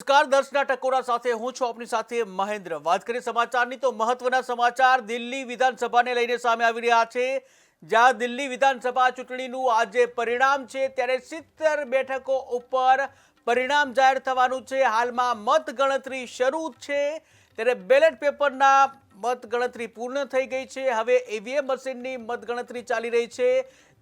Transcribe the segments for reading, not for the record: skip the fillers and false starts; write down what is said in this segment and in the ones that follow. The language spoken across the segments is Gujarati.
નમસ્કાર, દર્શના ટકોરા સાથે હું છું આપની સાથે મહેન્દ્ર। વાત કરીએ સમાચારની તો મહત્વના સમાચાર દિલ્હી વિધાનસભાને લઈને સામે આવી રહ્યા છે। જ્યાં દિલ્હી વિધાનસભા ચૂંટણીનું આજે પરિણામ છે, ત્યારે 70 બેઠકો ઉપર પરિણામ જાહેર થવાનું છે। હાલમાં મતગણતરી શરૂ છે, ત્યારે બેલેટ પેપરના મતગણતરી પૂર્ણ થઈ ગઈ છે। હવે ઈવીએમ મશીનની મતગણતરી ચાલી રહી છે,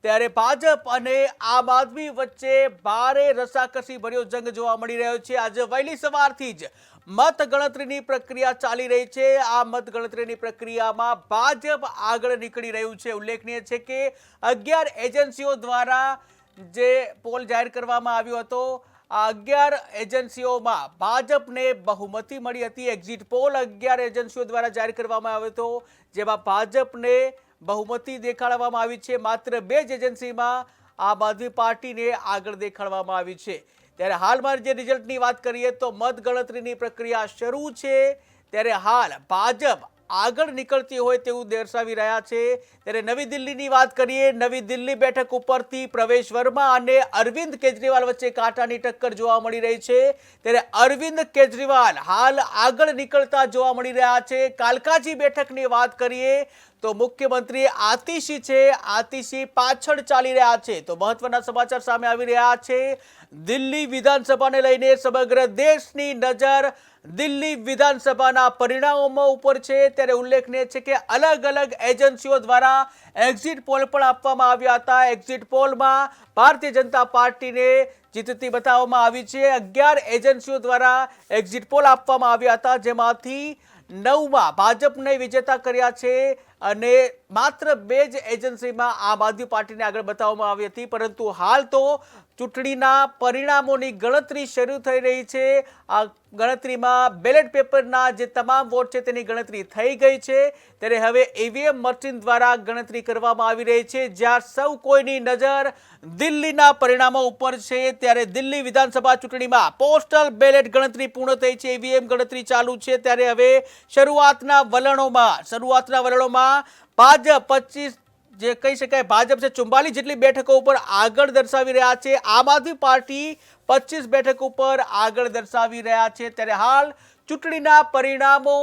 ત્યારે ભાજપ અને આમ આદમી વચ્ચે ભારે રસાકસી ભર્યો જંગ જોવા મળી રહ્યો છે। આજે વહેલી સવારથી જ મતગણતરીની પ્રક્રિયા ચાલી રહી છે। આ મતગણતરીની પ્રક્રિયામાં ભાજપ આગળ નીકળી રહ્યું છે। ઉલ્લેખનીય છે કે 11 એજન્સીઓ દ્વારા જે પોલ જાહેર કરવામાં આવ્યો હતો, આ 11 એજન્સીઓમાં ભાજપને બહુમતી મળી હતી। એક્ઝિટ પોલ 11 એજન્સીઓ દ્વારા જાહેર કરવામાં આવ્યો હતો, જેમાં ભાજપને બહુમતી દેખાડવામાં આવી છે। માત્ર 2 જ એજન્સીમાં આમ આદમી પાર્ટીને આગળ દેખાડવામાં આવી છે। ત્યારે હાલમાં જે રિઝલ્ટની વાત કરીએ તો મતગણતરીની પ્રક્રિયા શરૂ છે, ત્યારે હાલ ભાજપ આગળ નીકળતી હોય તેવું દર્શાવી રહ્યા છે। ત્યારે નવી દિલ્હીની વાત કરીએ, નવી દિલ્હી બેઠક ઉપરથી પ્રવેશ વર્મા અને અરવિંદ કેજરીવાલ વચ્ચે કાંટાની ટક્કર જોવા મળી રહી છે। ત્યારે અરવિંદ કેજરીવાલ હાલ આગળ નીકળતા જોવા મળી રહ્યા છે। કાલકાજી બેઠકની વાત કરીએ તો મુખ્યમંત્રી આતિશી છે, આતિશી પાછળ ચાલી રહ્યા છે। તો મહત્વના સમાચાર સામે આવી રહ્યા છે। દિલ્હી વિધાનસભાને લઈને સમગ્ર દેશની નજર દિલ્હી વિધાનસભાના પરિણામો ઉપર છે। ત્યારે ઉલ્લેખનીય છે કે અલગ અલગ એજન્સીઓ દ્વારા એક્ઝિટ પોલ પણ આપવામાં આવ્યા હતા। એક્ઝિટ પોલમાં ભારતીય જનતા પાર્ટીને જીતતી બતાવવામાં આવી છે। 11 એજન્સીઓ દ્વારા એક્ઝિટ પોલ આપવામાં આવ્યા હતા, જેમાંથી 9માં ભાજપને વિજેતા કર્યા છે અને માત્ર 2 જ એજન્સીમાં આમ આદમી પાર્ટીને આગળ બતાવવામાં આવી હતી। પરંતુ હાલ તો ચૂંટણીના પરિણામોની ગણતરી શરૂ થઈ રહી છે। આ ગણતરીમાં બેલેટ પેપરના જે તમામ વોટ છે તેની ગણતરી થઈ ગઈ છે, ત્યારે હવે ઈવીએમ મશીન દ્વારા ગણતરી કરવામાં આવી રહી છે, જ્યાં સૌ કોઈની નજર દિલ્હીના પરિણામો ઉપર છે। ત્યારે દિલ્હી વિધાનસભા ચૂંટણીમાં પોસ્ટલ બેલેટ ગણતરી પૂર્ણ થઈ છે, ઈવીએમ ગણતરી ચાલુ છે। ત્યારે હવે શરૂઆતના વલણોમાં ભાજપ 25 જે કહી શકાય ભાજપ છે 44 જેટલી બેઠકો ઉપર આગળ દર્શાવી રહ્યા છે। આમ આદમી પાર્ટી 25 બેઠક ઉપર આગળ દર્શાવી રહ્યા છે। ત્યારે હાલ ચૂંટણીના પરિણામો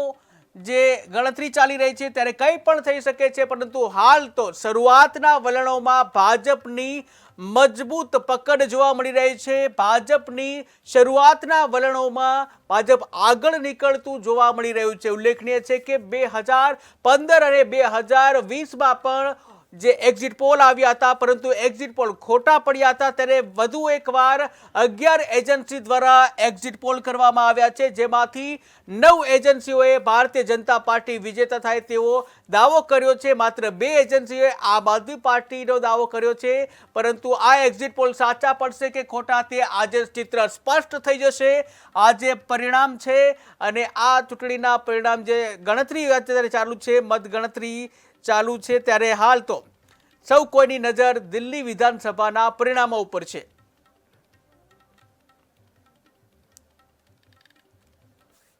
જે ગણતરી ચાલી રહી છે, ત્યારે કંઈ પણ થઈ શકે છે, પરંતુ હાલ તો શરૂઆતના વલણોમાં ભાજપની મજબૂત પકડ જોવા મળી રહી છે। ભાજપની શરૂઆતના વલણોમાં ભાજપ આગળ નીકળતું જોવા મળી રહ્યું છે। ઉલ્લેખનીય છે કે 2015 અને 2020માં પણ જે એક્ઝિટ પોલ આવ્યા હતા, પરંતુ એક્ઝિટ પોલ ખોટા પડ્યા હતા। ત્યારે વધુ એકવાર 11 એજન્સી દ્વારા એક્ઝિટ પોલ કરવામાં આવ્યા છે, જેમાંથી 9 એજન્સીઓએ ભારતીય જનતા પાર્ટી વિજેતા થાય તેવો દાવો કર્યો છે। માત્ર 2 એજન્સીઓએ આમ આદમી પાર્ટીનો દાવો કર્યો છે, પરંતુ આ એક્ઝિટ પોલ સાચા પડશે કે ખોટા તે આજે ચિત્ર સ્પષ્ટ થઈ જશે। આજે પરિણામ છે અને આ ચૂંટણીના પરિણામ જે ગણતરી અત્યારે ચાલુ છે, મતગણતરી ચાલુ છે, ત્યારે હાલ તો સૌ કોઈની નજર દિલ્હી વિધાનસભાના પરિણામો ઉપર છે।